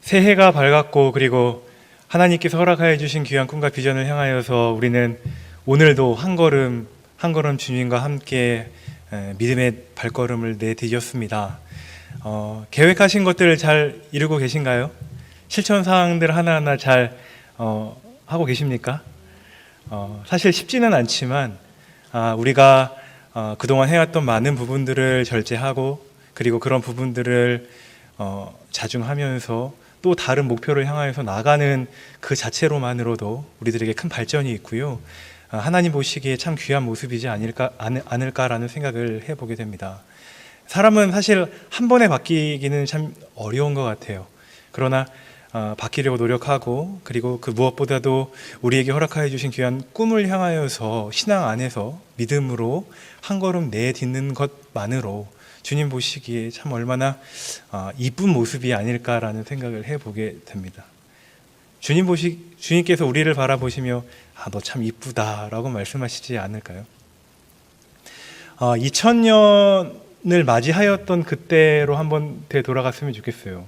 새해가 밝았고 그리고 하나님께서 허락하여 주신 귀한 꿈과 비전을 향하여서 우리는 오늘도 한 걸음 한 걸음 주님과 함께 믿음의 발걸음을 내디뎠습니다. 계획하신 것들을 잘 이루고 계신가요? 실천 사항들 하나하나 잘 하고 계십니까? 사실 쉽지는 않지만 우리가 그동안 해왔던 많은 부분들을 절제하고 그리고 그런 부분들을 자중하면서 또 다른 목표를 향하여서 나가는 그 자체로만으로도 우리들에게 큰 발전이 있고요. 하나님 보시기에 참 귀한 모습이지 않을까라는 생각을 해보게 됩니다. 사람은 사실 한 번에 바뀌기는 참 어려운 것 같아요. 그러나 바뀌려고 노력하고 그리고 그 무엇보다도 우리에게 허락하여 주신 귀한 꿈을 향하여서 신앙 안에서 믿음으로 한 걸음 내딛는 것만으로 주님 보시기에 참 얼마나 이쁜 모습이 아닐까라는 생각을 해보게 됩니다. 주님께서 우리를 바라보시며 너 참 이쁘다라고 말씀하시지 않을까요? 2000년을 맞이하였던 그때로 한번 되돌아갔으면 좋겠어요.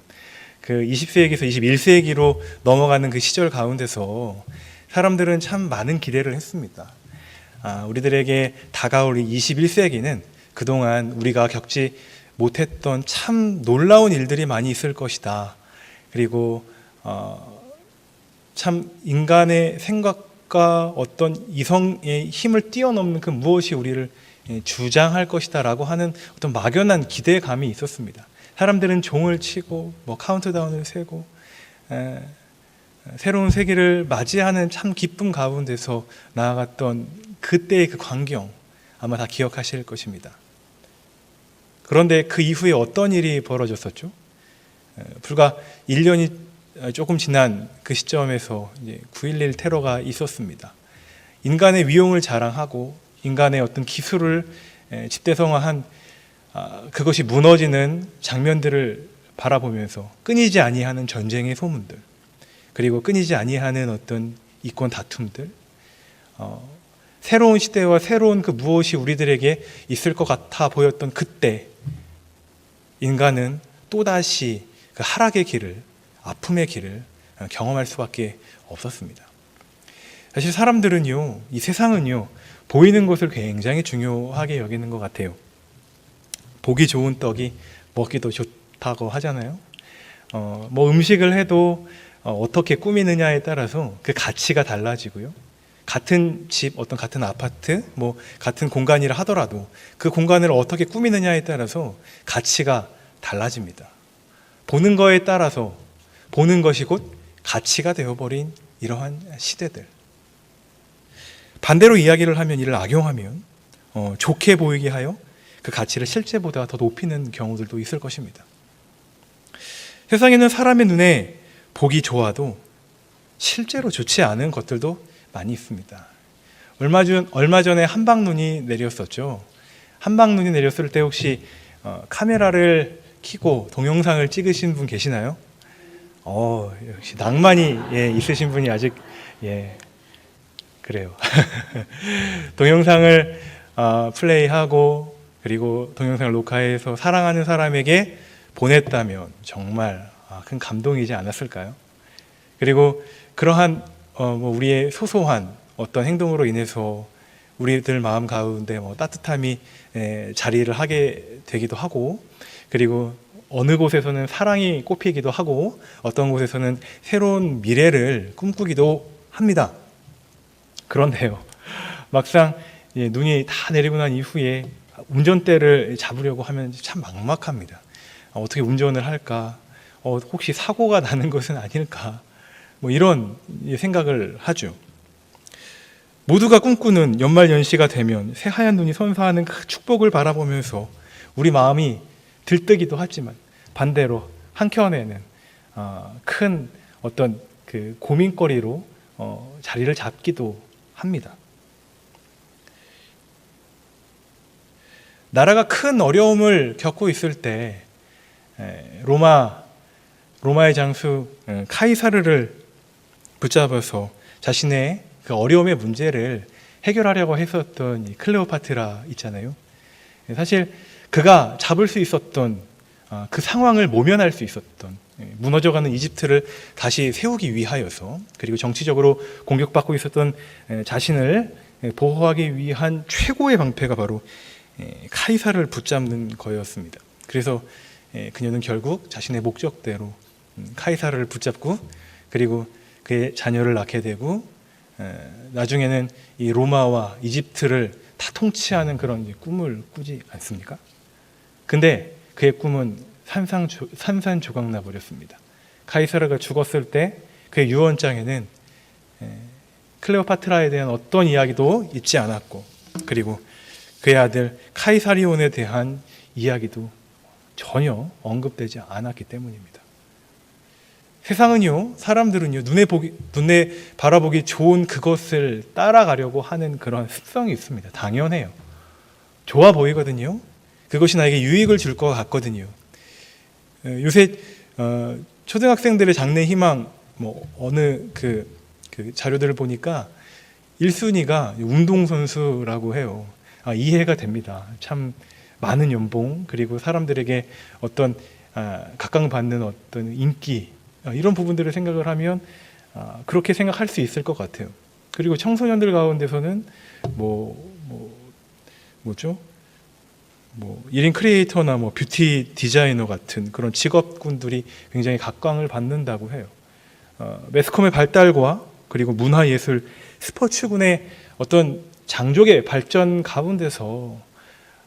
그 20세기에서 21세기로 넘어가는 그 시절 가운데서 사람들은 참 많은 기대를 했습니다. 우리들에게 다가올 21세기는 그동안 우리가 겪지 못했던 참 놀라운 일들이 많이 있을 것이다. 그리고 참 인간의 생각과 어떤 이성의 힘을 뛰어넘는 그 무엇이 우리를 주장할 것이다 라고 하는 어떤 막연한 기대감이 있었습니다. 사람들은 종을 치고 카운트다운을 세고 새로운 세계를 맞이하는 참 기쁨 가운데서 나아갔던 그때의 그 광경 아마 다 기억하실 것입니다. 그런데 그 이후에 어떤 일이 벌어졌었죠? 불과 1년이 조금 지난 그 시점에서 9.11 테러가 있었습니다. 인간의 위용을 자랑하고 인간의 어떤 기술을 집대성화한 그것이 무너지는 장면들을 바라보면서 끊이지 아니하는 전쟁의 소문들 그리고 끊이지 아니하는 어떤 이권 다툼들 새로운 시대와 새로운 그 무엇이 우리들에게 있을 것 같아 보였던 그때 인간은 또다시 그 하락의 길을 아픔의 길을 경험할 수밖에 없었습니다. 사실 사람들은요 이 세상은요 보이는 것을 굉장히 중요하게 여기는 것 같아요. 보기 좋은 떡이 먹기도 좋다고 하잖아요. 음식을 해도 어떻게 꾸미느냐에 따라서 그 가치가 달라지고요. 같은 집, 같은 아파트, 같은 공간이라 하더라도 그 공간을 어떻게 꾸미느냐에 따라서 가치가 달라집니다. 보는 거에 따라서 보는 것이 곧 가치가 되어버린 이러한 시대들. 반대로 이야기를 하면 이를 악용하면 좋게 보이게 하여 그 가치를 실제보다 더 높이는 경우들도 있을 것입니다. 세상에는 사람의 눈에 보기 좋아도 실제로 좋지 않은 것들도 많이 있습니다. 얼마 전에 한방눈이 내렸었죠. 한방눈이 내렸을 때 혹시 카메라를 켜고 동영상을 찍으신 분 계시나요? 역시 낭만이 있으신 분이 아직 그래요. 동영상을 플레이하고 그리고 동영상을 녹화해서 사랑하는 사람에게 보냈다면 정말 큰 감동이지 않았을까요? 그리고 그러한 우리의 소소한 어떤 행동으로 인해서 우리들 마음 가운데 따뜻함이 자리를 하게 되기도 하고 그리고 어느 곳에서는 사랑이 꽃피기도 하고 어떤 곳에서는 새로운 미래를 꿈꾸기도 합니다. 그런데요 막상 눈이 다 내리고 난 이후에 운전대를 잡으려고 하면 참 막막합니다. 어떻게 운전을 할까? 혹시 사고가 나는 것은 아닐까? 이런 생각을 하죠. 모두가 꿈꾸는 연말연시가 되면 새하얀 눈이 선사하는 그 축복을 바라보면서 우리 마음이 들뜨기도 하지만 반대로 한켠에는 큰 어떤 그 고민거리로 자리를 잡기도 합니다. 나라가 큰 어려움을 겪고 있을 때 로마의 장수 카이사르를 붙잡아서 자신의 그 어려움의 문제를 해결하려고 했었던 클레오파트라 있잖아요. 사실 그가 잡을 수 있었던 그 상황을 모면할 수 있었던 무너져가는 이집트를 다시 세우기 위하여서, 그리고 정치적으로 공격받고 있었던 자신을 보호하기 위한 최고의 방패가 바로 카이사를 붙잡는 거였습니다. 그래서 그녀는 결국 자신의 목적대로 카이사를 붙잡고, 그리고 그의 자녀를 낳게 되고, 나중에는 이 로마와 이집트를 다 통치하는 그런 꿈을 꾸지 않습니까? 근데 그의 꿈은 산산조각 나버렸습니다. 카이사르가 죽었을 때 그의 유언장에는 클레오파트라에 대한 어떤 이야기도 있지 않았고, 그리고 그의 아들 카이사리온에 대한 이야기도 전혀 언급되지 않았기 때문입니다. 세상은요, 사람들은요, 눈에 바라보기 좋은 그것을 따라가려고 하는 그런 습성이 있습니다. 당연해요. 좋아 보이거든요. 그것이 나에게 유익을 줄 것 같거든요. 요새 초등학생들의 장래 희망 어느 그 자료들을 보니까 1순위가 운동선수라고 해요. 이해가 됩니다. 참 많은 연봉, 그리고 사람들에게 어떤 각광받는 어떤 인기, 이런 부분들을 생각을 하면 그렇게 생각할 수 있을 것 같아요. 그리고 청소년들 가운데서는 뭐죠? 1인 크리에이터나 뷰티 디자이너 같은 그런 직업군들이 굉장히 각광을 받는다고 해요. 매스컴의 발달과 그리고 문화예술, 스포츠군의 어떤 장족의 발전 가운데서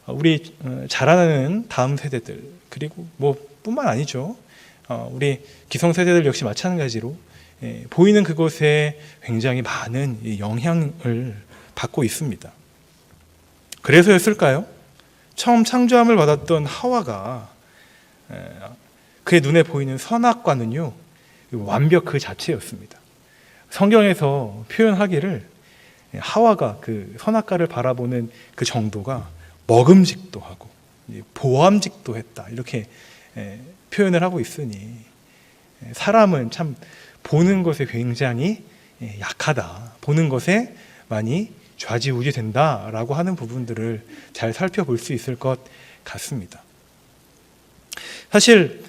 우리 자라나는 다음 세대들, 그리고 뿐만 아니죠. 우리 기성세대들 역시 마찬가지로 보이는 그것에 굉장히 많은 영향을 받고 있습니다. 그래서였을까요? 처음 창조함을 받았던 하와가 그의 눈에 보이는 선악과는요, 완벽 그 자체였습니다. 성경에서 표현하기를 하와가 그 선악과를 바라보는 그 정도가 먹음직도 하고 보암직도 했다, 이렇게 표현을 하고 있으니 사람은 참 보는 것에 굉장히 약하다, 보는 것에 많이 좌지우지 된다라고 하는 부분들을 잘 살펴볼 수 있을 것 같습니다. 사실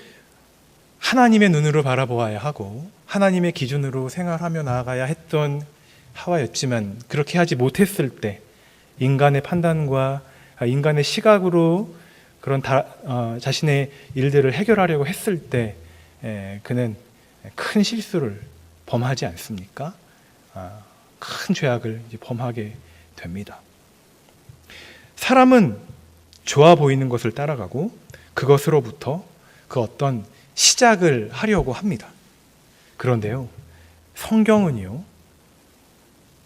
하나님의 눈으로 바라보아야 하고 하나님의 기준으로 생활하며 나아가야 했던 하와였지만, 그렇게 하지 못했을 때 인간의 판단과 인간의 시각으로 그런 자신의 일들을 해결하려고 했을 때 그는 큰 실수를 범하지 않습니까? 큰 죄악을 범하게 됩니다. 사람은 좋아 보이는 것을 따라가고 그것으로부터 그 어떤 시작을 하려고 합니다. 그런데요, 성경은요,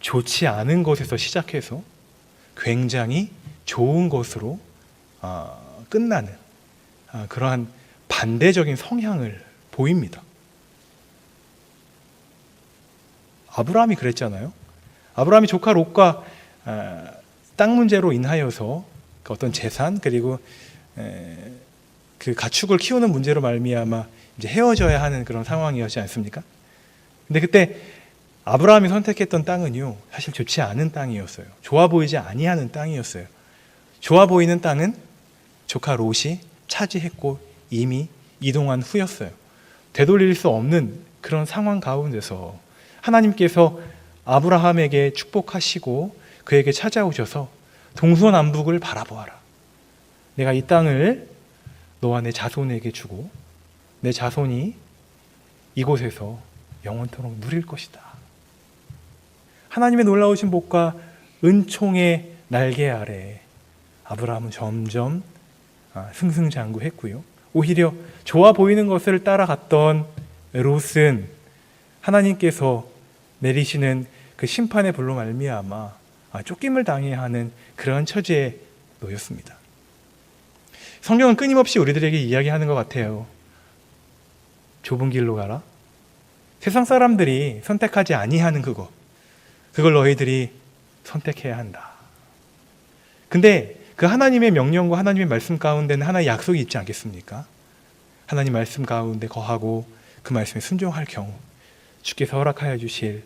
좋지 않은 것에서 시작해서 굉장히 좋은 것으로 끝나는 그러한 반대적인 성향을 보입니다. 아브라함이 그랬잖아요. 아브라함이 조카 롯과 땅 문제로 인하여서 그 어떤 재산, 그리고 그 가축을 키우는 문제로 말미암아 이제 헤어져야 하는 그런 상황이었지 않습니까? 근데 그때 아브라함이 선택했던 땅은요, 사실 좋지 않은 땅이었어요. 좋아 보이지 아니하는 땅이었어요. 좋아 보이는 땅은 조카 롯이 차지했고 이미 이동한 후였어요. 되돌릴 수 없는 그런 상황 가운데서 하나님께서 아브라함에게 축복하시고 그에게 찾아오셔서 동서남북을 바라보아라. 내가 이 땅을 너와 내 자손에게 주고 내 자손이 이곳에서 영원토록 누릴 것이다. 하나님의 놀라우신 복과 은총의 날개 아래 아브라함은 점점 승승장구했고요. 오히려 좋아 보이는 것을 따라갔던 롯은 하나님께서 내리시는 그 심판의 불로 말미암아 쫓김을 당해야 하는 그러한 처지에 놓였습니다. 성경은 끊임없이 우리들에게 이야기하는 것 같아요. 좁은 길로 가라. 세상 사람들이 선택하지 아니하는 그걸 너희들이 선택해야 한다. 근데 그 하나님의 명령과 하나님의 말씀 가운데는 하나의 약속이 있지 않겠습니까? 하나님 말씀 가운데 거하고 그 말씀에 순종할 경우 주께서 허락하여 주실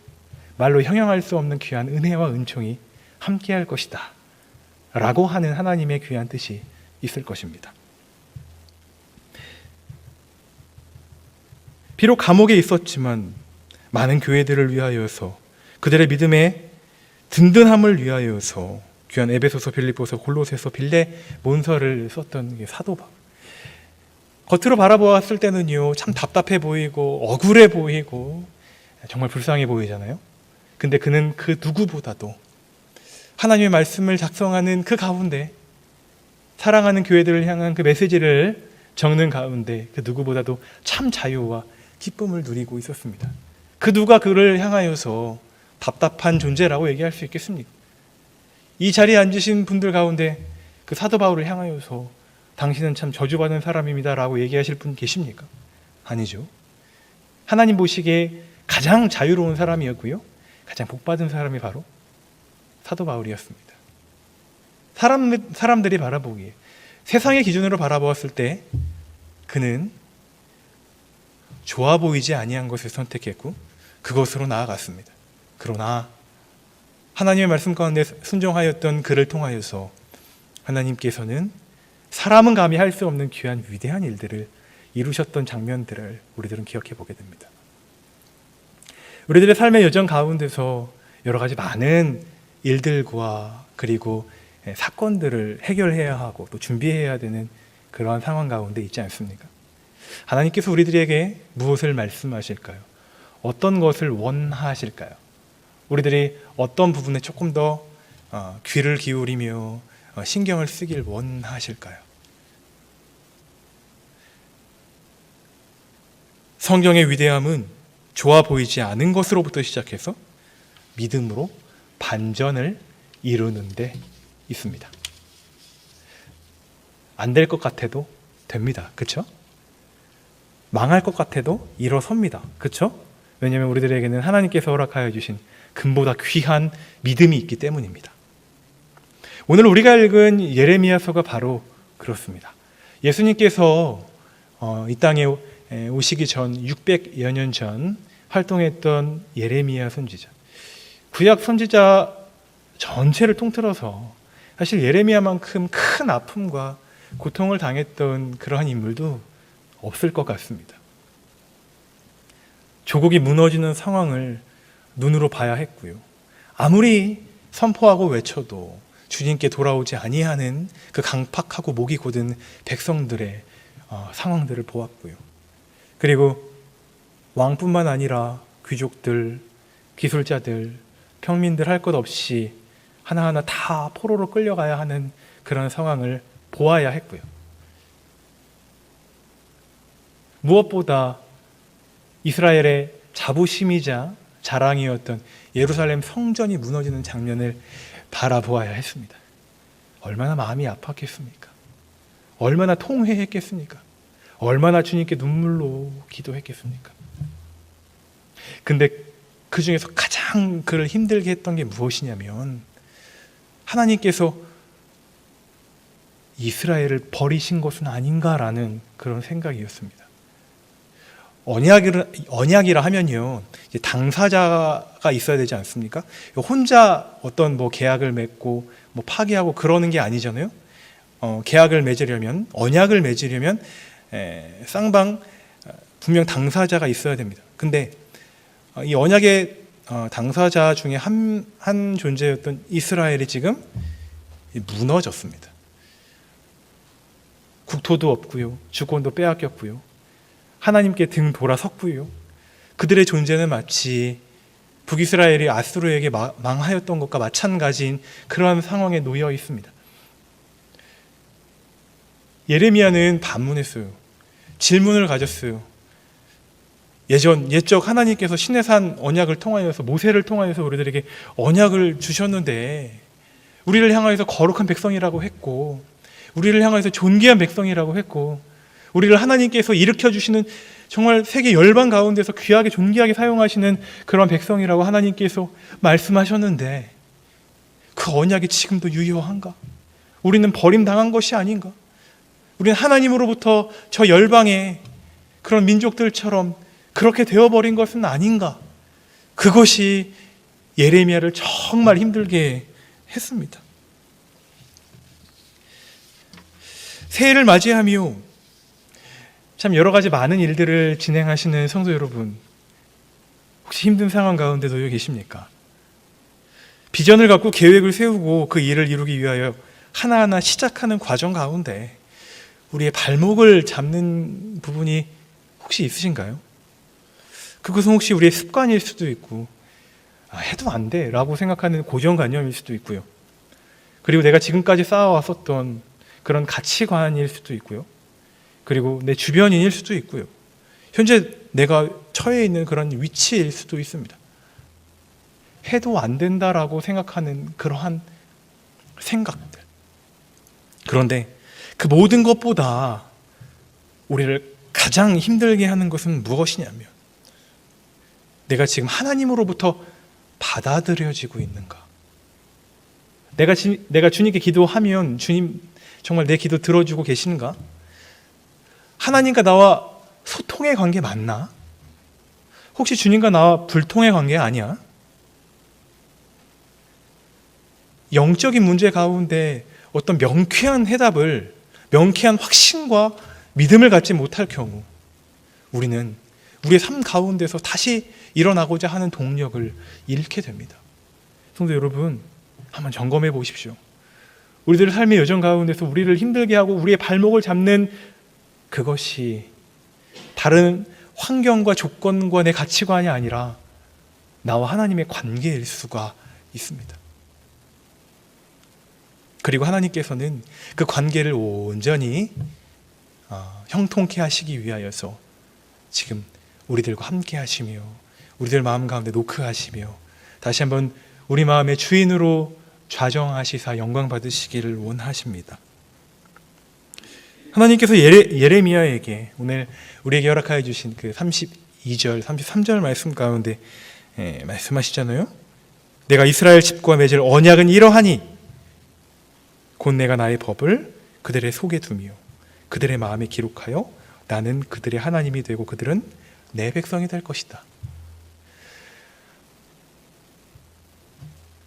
말로 형용할 수 없는 귀한 은혜와 은총이 함께할 것이다 라고 하는 하나님의 귀한 뜻이 있을 것입니다. 비록 감옥에 있었지만 많은 교회들을 위하여서, 그들의 믿음의 든든함을 위하여서 귀한 에베소서, 빌립보서, 골로새서, 빌레몬서를 썼던 게 사도 바울. 겉으로 바라보았을 때는요, 참 답답해 보이고 억울해 보이고 정말 불쌍해 보이잖아요. 근데 그는 그 누구보다도 하나님의 말씀을 작성하는 그 가운데, 사랑하는 교회들을 향한 그 메시지를 적는 가운데 그 누구보다도 참 자유와 기쁨을 누리고 있었습니다. 그 누가 그를 향하여서 답답한 존재라고 얘기할 수 있겠습니까? 이 자리에 앉으신 분들 가운데 그 사도 바울을 향하여서 당신은 참 저주받은 사람입니다 라고 얘기하실 분 계십니까? 아니죠. 하나님 보시기에 가장 자유로운 사람이었고요, 가장 복받은 사람이 바로 사도 바울이었습니다. 사람들이 바라보기에, 세상의 기준으로 바라보았을 때 그는 좋아 보이지 아니한 것을 선택했고 그것으로 나아갔습니다. 그러나 하나님의 말씀 가운데 순종하였던 그를 통하여서 하나님께서는 사람은 감히 할 수 없는 귀한 위대한 일들을 이루셨던 장면들을 우리들은 기억해 보게 됩니다. 우리들의 삶의 여정 가운데서 여러 가지 많은 일들과 그리고 사건들을 해결해야 하고 또 준비해야 되는 그러한 상황 가운데 있지 않습니까? 하나님께서 우리들에게 무엇을 말씀하실까요? 어떤 것을 원하실까요? 우리들이 어떤 부분에 조금 더 귀를 기울이며 신경을 쓰길 원하실까요? 성경의 위대함은 좋아 보이지 않은 것으로부터 시작해서 믿음으로 반전을 이루는 데 있습니다. 안 될 것 같아도 됩니다. 그렇죠? 망할 것 같아도 일어섭니다. 그렇죠? 왜냐하면 우리들에게는 하나님께서 허락하여 주신 금보다 귀한 믿음이 있기 때문입니다. 오늘 우리가 읽은 예레미야서가 바로 그렇습니다. 예수님께서 이 땅에 오시기 전 600여 년 전 활동했던 예레미야 선지자, 구약 선지자 전체를 통틀어서 사실 예레미야만큼 큰 아픔과 고통을 당했던 그러한 인물도 없을 것 같습니다. 조국이 무너지는 상황을 눈으로 봐야 했고요, 아무리 선포하고 외쳐도 주님께 돌아오지 아니하는 그 강팍하고 목이 곧은 백성들의 상황들을 보았고요, 그리고 왕뿐만 아니라 귀족들, 기술자들, 평민들 할 것 없이 하나하나 다 포로로 끌려가야 하는 그런 상황을 보아야 했고요, 무엇보다 이스라엘의 자부심이자 자랑이었던 예루살렘 성전이 무너지는 장면을 바라보아야 했습니다. 얼마나 마음이 아팠겠습니까? 얼마나 통회했겠습니까? 얼마나 주님께 눈물로 기도했겠습니까? 근데 그 중에서 가장 그를 힘들게 했던 게 무엇이냐면, 하나님께서 이스라엘을 버리신 것은 아닌가라는 그런 생각이었습니다. 언약이라 하면요, 이제 당사자가 있어야 되지 않습니까? 혼자 어떤 계약을 맺고 파기하고 그러는 게 아니잖아요. 계약을 맺으려면, 언약을 맺으려면 쌍방 분명 당사자가 있어야 됩니다. 근데 이 언약의 당사자 중에 한 존재였던 이스라엘이 지금 무너졌습니다. 국토도 없고요, 주권도 빼앗겼고요, 하나님께 등 돌아섰고요, 그들의 존재는 마치 북이스라엘이 아수르에게 망하였던 것과 마찬가지인 그러한 상황에 놓여 있습니다. 예레미야는 반문했어요. 질문을 가졌어요. 옛적 하나님께서 시내산 언약을 통하여서, 모세를 통하여서 우리들에게 언약을 주셨는데, 우리를 향하여서 거룩한 백성이라고 했고, 우리를 향하여서 존귀한 백성이라고 했고, 우리를 하나님께서 일으켜주시는 정말 세계 열방 가운데서 귀하게 존귀하게 사용하시는 그런 백성이라고 하나님께서 말씀하셨는데, 그 언약이 지금도 유효한가? 우리는 버림당한 것이 아닌가? 우리는 하나님으로부터 저 열방의 그런 민족들처럼 그렇게 되어버린 것은 아닌가? 그것이 예레미야를 정말 힘들게 했습니다. 새해를 맞이하며 참 여러 가지 많은 일들을 진행하시는 성도 여러분, 혹시 힘든 상황 가운데 놓여 계십니까? 비전을 갖고 계획을 세우고 그 일을 이루기 위하여 하나하나 시작하는 과정 가운데 우리의 발목을 잡는 부분이 혹시 있으신가요? 그것은 혹시 우리의 습관일 수도 있고, 해도 안 돼 라고 생각하는 고정관념일 수도 있고요. 그리고 내가 지금까지 쌓아왔었던 그런 가치관일 수도 있고요. 그리고 내 주변인일 수도 있고요. 현재 내가 처해 있는 그런 위치일 수도 있습니다. 해도 안 된다라고 생각하는 그러한 생각들. 그런데 그 모든 것보다 우리를 가장 힘들게 하는 것은 무엇이냐면, 내가 지금 하나님으로부터 받아들여지고 있는가? 내가 주님께 기도하면 주님 정말 내 기도 들어주고 계신가? 하나님과 나와 소통의 관계 맞나? 혹시 주님과 나와 불통의 관계 아니야? 영적인 문제 가운데 어떤 명쾌한 해답을, 명쾌한 확신과 믿음을 갖지 못할 경우 우리는 우리의 삶 가운데서 다시 일어나고자 하는 동력을 잃게 됩니다. 성도 여러분, 한번 점검해 보십시오. 우리들의 삶의 여정 가운데서 우리를 힘들게 하고 우리의 발목을 잡는 그것이 다른 환경과 조건과 내 가치관이 아니라 나와 하나님의 관계일 수가 있습니다. 그리고 하나님께서는 그 관계를 온전히 형통케 하시기 위하여서 지금 우리들과 함께 하시며 우리들 마음 가운데 노크하시며 다시 한번 우리 마음의 주인으로 좌정하시사 영광 받으시기를 원하십니다. 하나님께서 예레미야에게 오늘 우리에게 허락하여 주신 그 32절, 33절 말씀 가운데 말씀하시잖아요. 내가 이스라엘 집과 맺을 언약은 이러하니 곧 내가 나의 법을 그들의 속에 두며 그들의 마음에 기록하여 나는 그들의 하나님이 되고 그들은 내 백성이 될 것이다.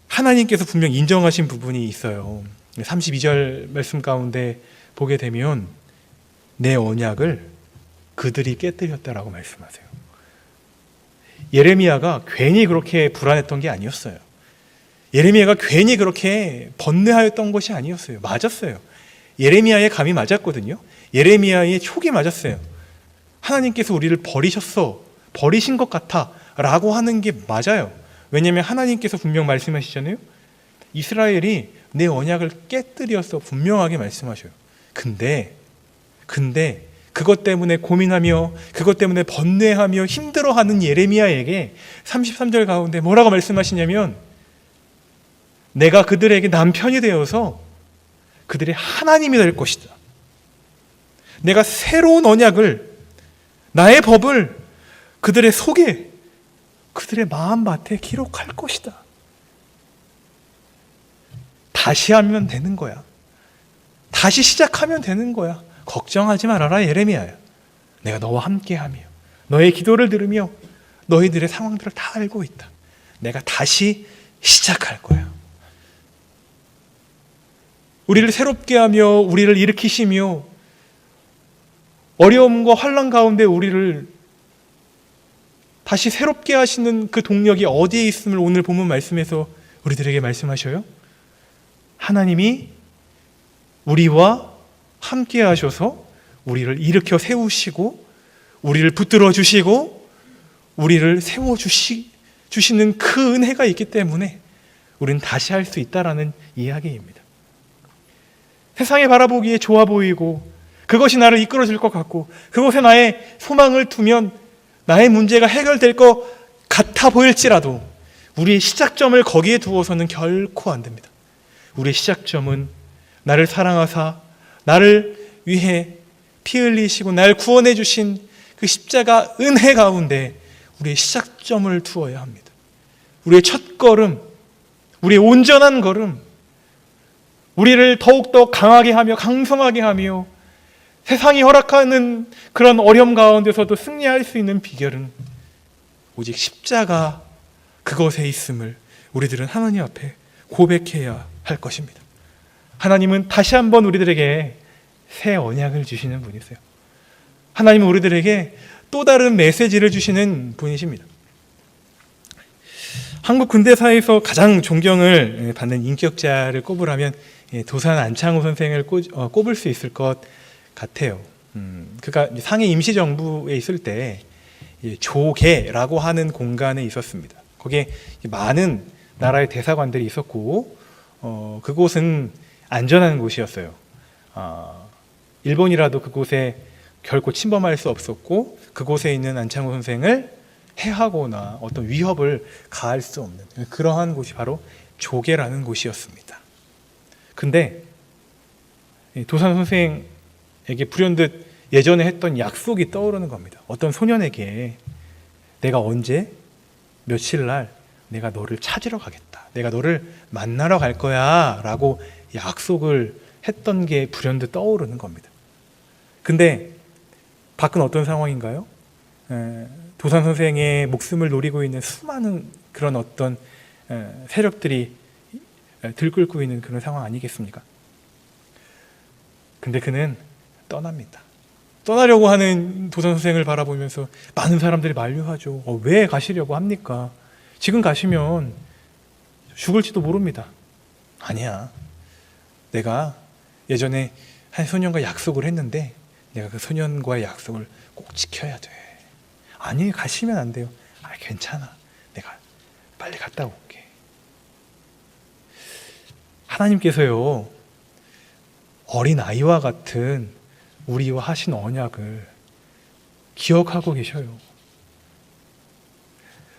하나님께서 분명 인정하신 부분이 있어요. 32절 말씀 가운데 보게 되면 내 언약을 그들이 깨뜨렸다라고 말씀하세요. 예레미야가 괜히 그렇게 불안했던 게 아니었어요. 예레미야가 괜히 그렇게 번뇌하였던 것이 아니었어요. 맞았어요. 예레미야의 감이 맞았거든요. 예레미야의 촉이 맞았어요. 하나님께서 우리를 버리신 것 같아 라고 하는 게 맞아요. 왜냐하면 하나님께서 분명 말씀하시잖아요. 이스라엘이 내 언약을 깨뜨려서 분명하게 말씀하셔요. 근데 그것 때문에 고민하며 그것 때문에 번뇌하며 힘들어하는 예레미야에게 33절 가운데 뭐라고 말씀하시냐면 내가 그들에게 남편이 되어서 그들의 하나님이 될 것이다. 내가 새로운 언약을, 나의 법을 그들의 속에, 그들의 마음밭에 기록할 것이다. 다시 하면 되는 거야. 다시 시작하면 되는 거야. 걱정하지 말아라 예레미야야. 내가 너와 함께하며 너의 기도를 들으며 너희들의 상황들을 다 알고 있다. 내가 다시 시작할 거야. 우리를 새롭게 하며 우리를 일으키시며 어려움과 환난 가운데 우리를 다시 새롭게 하시는 그 동력이 어디에 있음을 오늘 본문 말씀에서 우리들에게 말씀하셔요. 하나님이 우리와 함께 하셔서 우리를 일으켜 세우시고 우리를 붙들어 주시고 우리를 세워 주시는 그 은혜가 있기 때문에 우리는 다시 할 수 있다라는 이야기입니다. 세상에 바라보기에 좋아 보이고 그것이 나를 이끌어 줄 것 같고 그것에 나의 소망을 두면 나의 문제가 해결될 것 같아 보일지라도 우리의 시작점을 거기에 두어서는 결코 안 됩니다. 우리의 시작점은 나를 사랑하사 나를 위해 피 흘리시고 나를 구원해 주신 그 십자가 은혜 가운데 우리의 시작점을 두어야 합니다. 우리의 첫 걸음, 우리의 온전한 걸음, 우리를 더욱더 강하게 하며 강성하게 하며 세상이 허락하는 그런 어려움 가운데서도 승리할 수 있는 비결은 오직 십자가 그것에 있음을 우리들은 하나님 앞에 고백해야 할 것입니다. 하나님은 다시 한번 우리들에게 새 언약을 주시는 분이세요. 하나님은 우리들에게 또 다른 메시지를 주시는 분이십니다. 한국 근대사에서 가장 존경을 받는 인격자를 꼽으라면 도산 안창호 선생을 꼽을 수 있을 것 같아요. 그가 상해 임시정부에 있을 때 조계라고 하는 공간에 있었습니다. 거기에 많은 나라의 대사관들이 있었고 그곳은 안전한 곳이었어요. 일본이라도 그곳에 결코 침범할 수 없었고 그곳에 있는 안창호 선생을 해하거나 어떤 위협을 가할 수 없는 그러한 곳이 바로 조계라는 곳이었습니다. 근데 도산 선생에게 불현듯 예전에 했던 약속이 떠오르는 겁니다. 어떤 소년에게 내가 언제 며칠 날 내가 너를 찾으러 가겠다. 내가 너를 만나러 갈 거야 라고 약속을 했던 게 불현듯 떠오르는 겁니다. 근데 밖은 어떤 상황인가요? 도산 선생의 목숨을 노리고 있는 수많은 그런 어떤 세력들이 들끓고 있는 그런 상황 아니겠습니까? 근데 그는 떠납니다. 떠나려고 하는 도산 선생을 바라보면서 많은 사람들이 만류하죠. 왜 가시려고 합니까? 지금 가시면 죽을지도 모릅니다. 아니야. 내가 예전에 한 소년과 약속을 했는데 내가 그 소년과의 약속을 꼭 지켜야 돼. 아니, 가시면 안 돼요. 괜찮아. 내가 빨리 갔다 올게. 하나님께서요, 어린 아이와 같은 우리와 하신 언약을 기억하고 계셔요.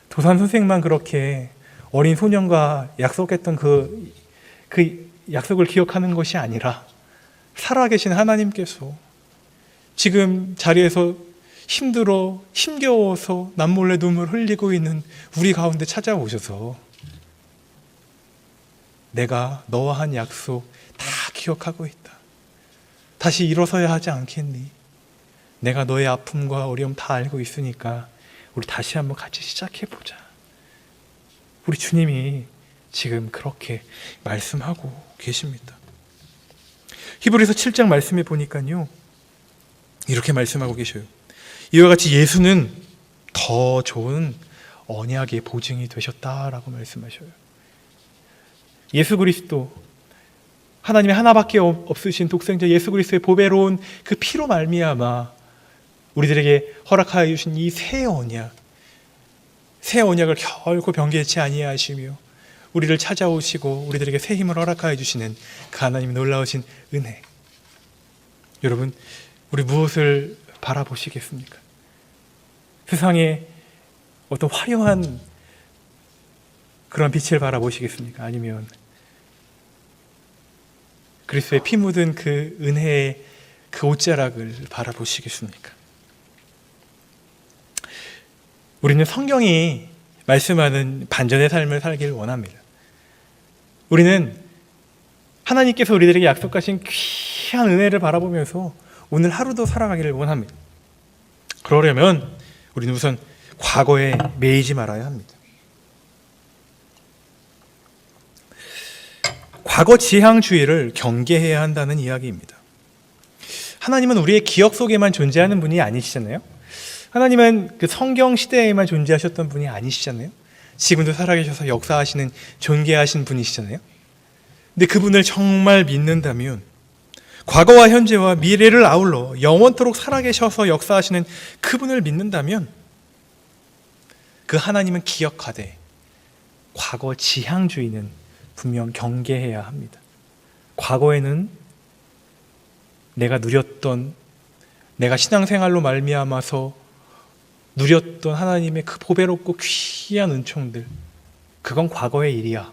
도산 선생만 그렇게 어린 소년과 약속했던 그 약속을 기억하는 것이 아니라 살아계신 하나님께서 지금 자리에서 힘들어 힘겨워서 남몰래 눈물 흘리고 있는 우리 가운데 찾아오셔서 내가 너와 한 약속 다 기억하고 있다. 다시 일어서야 하지 않겠니? 내가 너의 아픔과 어려움 다 알고 있으니까 우리 다시 한번 같이 시작해보자. 우리 주님이 지금 그렇게 말씀하고 계십니다. 히브리서 7장 말씀에 보니까요, 이렇게 말씀하고 계셔요. 이와 같이 예수는 더 좋은 언약의 보증이 되셨다라고 말씀하셔요. 예수 그리스도, 하나님의 하나밖에 없으신 독생자 예수 그리스도의 보배로운 그 피로 말미암아 우리들에게 허락하여 주신 이 새 언약을 결코 변개치 아니하시며 우리를 찾아오시고 우리들에게 새 힘을 허락하여 주시는 그 하나님의 놀라우신 은혜. 여러분, 우리 무엇을 바라보시겠습니까? 세상에 어떤 화려한 그런 빛을 바라보시겠습니까? 아니면 그리스도의 피 묻은 그 은혜의 그 옷자락을 바라보시겠습니까? 우리는 성경이 말씀하는 반전의 삶을 살기를 원합니다. 우리는 하나님께서 우리들에게 약속하신 귀한 은혜를 바라보면서 오늘 하루도 살아가기를 원합니다. 그러려면 우리는 우선 과거에 매이지 말아야 합니다. 과거 지향주의를 경계해야 한다는 이야기입니다. 하나님은 우리의 기억 속에만 존재하는 분이 아니시잖아요. 하나님은 그 성경 시대에만 존재하셨던 분이 아니시잖아요. 지금도 살아계셔서 역사하시는 존귀하신 분이시잖아요. 근데 그분을 정말 믿는다면 과거와 현재와 미래를 아울러 영원토록 살아계셔서 역사하시는 그분을 믿는다면 그 하나님은 기억하되 과거 지향주의는 분명 경계해야 합니다. 과거에는 내가 누렸던, 내가 신앙생활로 말미암아서 누렸던 하나님의 그 보배롭고 귀한 은총들, 그건 과거의 일이야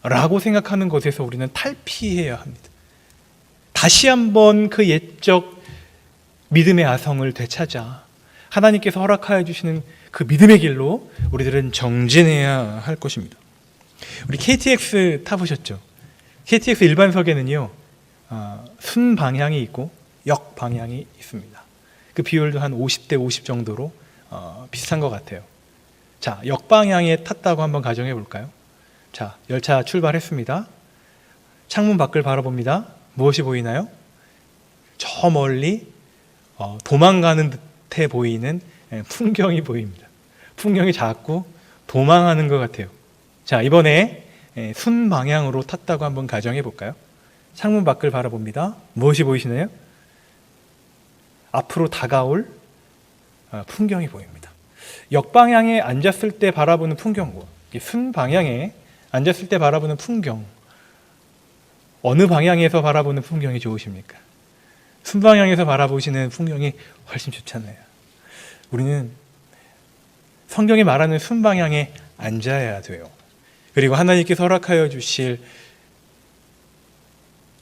라고 생각하는 것에서 우리는 탈피해야 합니다. 다시 한번 그 옛적 믿음의 아성을 되찾아 하나님께서 허락하여 주시는 그 믿음의 길로 우리들은 정진해야 할 것입니다. 우리 KTX 타보셨죠? KTX 일반석에는요, 순방향이 있고 역방향이 있습니다. 그 비율도 한 50대 50 정도로 비슷한 것 같아요. 자, 역방향에 탔다고 한번 가정해 볼까요? 자, 열차 출발했습니다. 창문 밖을 바라봅니다. 무엇이 보이나요? 저 멀리 도망가는 듯해 보이는 풍경이 보입니다. 풍경이 자꾸 도망하는 것 같아요. 자, 이번에 순방향으로 탔다고 한번 가정해 볼까요? 창문 밖을 바라봅니다. 무엇이 보이시나요? 앞으로 다가올 풍경이 보입니다. 역방향에 앉았을 때 바라보는 풍경과 순방향에 앉았을 때 바라보는 풍경, 어느 방향에서 바라보는 풍경이 좋으십니까? 순방향에서 바라보시는 풍경이 훨씬 좋잖아요. 우리는 성경이 말하는 순방향에 앉아야 돼요. 그리고 하나님께서 허락하여 주실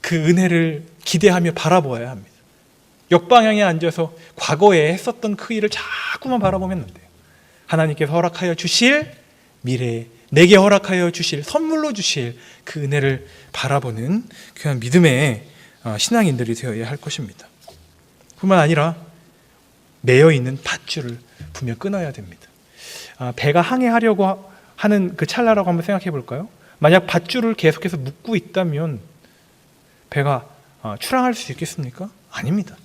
그 은혜를 기대하며 바라보아야 합니다. 역방향에 앉아서 과거에 했었던 그 일을 자꾸만 바라보면 안 돼요. 하나님께서 허락하여 주실 미래, 내게 허락하여 주실, 선물로 주실 그 은혜를 바라보는 귀한 믿음의 신앙인들이 되어야 할 것입니다. 뿐만 아니라 매여있는 밧줄을 분명 끊어야 됩니다. 배가 항해하려고 하는 그 찰나라고 한번 생각해 볼까요? 만약 밧줄을 계속해서 묶고 있다면 배가 출항할 수 있겠습니까? 아닙니다.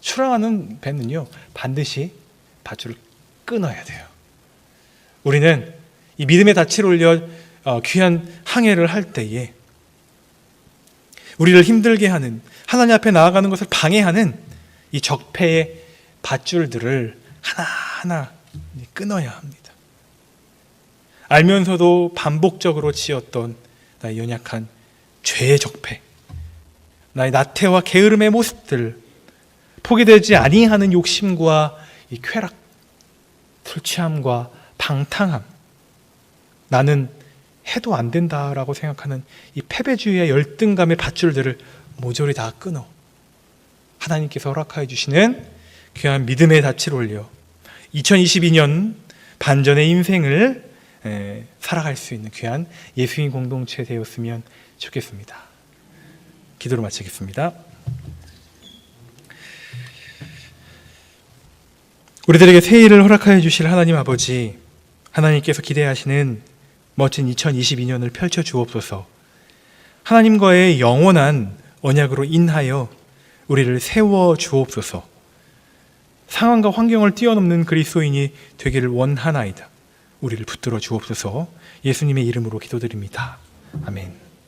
출항하는 배는요, 반드시 밧줄을 끊어야 돼요. 우리는 이 믿음의 닻을 올려 귀한 항해를 할 때에 우리를 힘들게 하는, 하나님 앞에 나아가는 것을 방해하는 이 적폐의 밧줄들을 하나하나 끊어야 합니다. 알면서도 반복적으로 지었던 나의 연약한 죄의 적폐, 나의 나태와 게으름의 모습들, 포기되지 아니하는 욕심과 이 쾌락, 술 취함과 방탕함, 나는 해도 안 된다라고 생각하는 이 패배주의의 열등감의 밧줄들을 모조리 다 끊어 하나님께서 허락하여 주시는 귀한 믿음의 닻을 올려 2022년 반전의 인생을 살아갈 수 있는 귀한 예수인 공동체 되었으면 좋겠습니다. 기도로 마치겠습니다. 우리들에게 새 일을 허락하여 주실 하나님 아버지, 하나님께서 기대하시는 멋진 2022년을 펼쳐 주옵소서. 하나님과의 영원한 언약으로 인하여 우리를 세워 주옵소서. 상황과 환경을 뛰어넘는 그리스도인이 되기를 원하나이다. 우리를 붙들어 주옵소서. 예수님의 이름으로 기도드립니다. 아멘.